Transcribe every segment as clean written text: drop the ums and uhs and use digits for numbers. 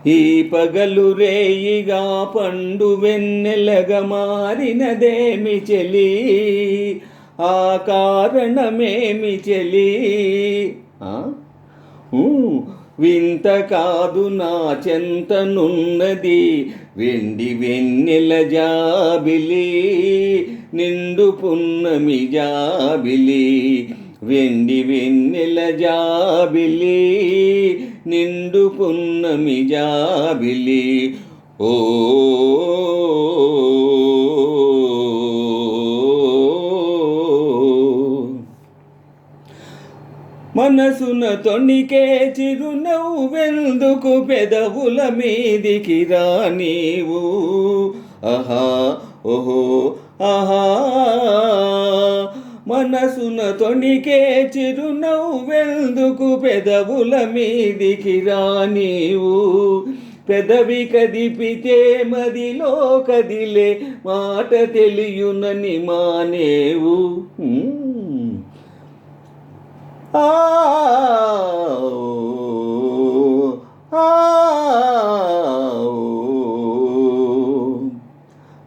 ఈ పగలు రేయిగా పండు వెన్నెలగా మారినదేమి చెలి, ఆ కారణమేమి చెలి. వింత కాదు నా చెంతనున్నది వెండి వెన్నెల జాబిలి, నిండు పున్నమి జాబిలి. వెండి వెన్నెల జాబిలి, నిండు పున్నమి జాబిలి. ఓ మనసున తొణికే చిరునవ్వెందుకు పెదవుల మీదికి రానీవు. ఆహా ఓహో ఆహా, మనసున తొణికే చిరునవ్వెందుకు పెదవుల మీదికి రానీవు. పెదవి కదిపితే మదిలో కదిలే మాట తెలియునని మానేవు.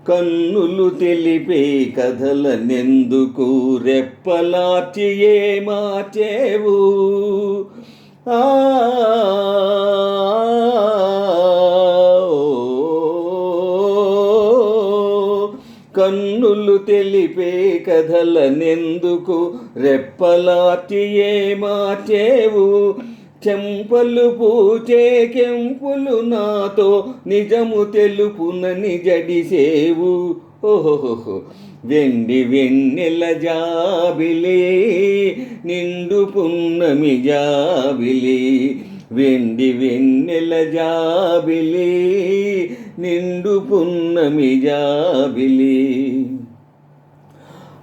కన్నులు తెలిపే కథలనెందుకు రెప్పలార్చి ఏ మార్చేవు. కన్నులు తెలిపే కథలనెందుకు రెప్పలార్చి ఏ మార్చేవు. చెంపలు పూచే కెంపులు నాతో నిజము తెలుపునని జడిసేవు. ఓహో వెండి వెన్నెల జాబిలి, నిండు పున్నమి జాబిలి. వెండి వెన్నెల జాబిలి, నిండు పున్నమి జాబిలి.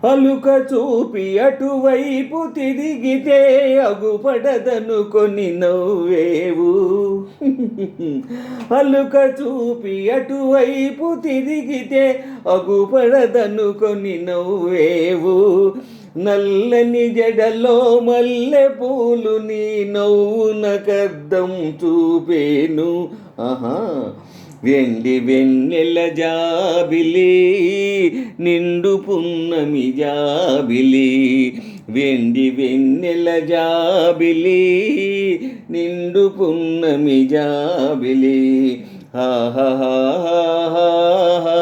అలుక చూపి అటువైపు తిరిగితే అగుపడదనుకొని నవ్వేవు. అలుక చూపి అటువైపు తిరిగితే అగుపడదనుకొని నవ్వేవు. నల్లని జడలో మల్లె పూలు నీ నవ్వునకద్దం చూపేను. ఆహా వెండి వెన్నెల జాబిలి, నిండు పున్నమి జాబిలి. వెండి వెన్నెల జాబిలి, నిండు పున్నమి జాబిలి. ఆహా ఆహా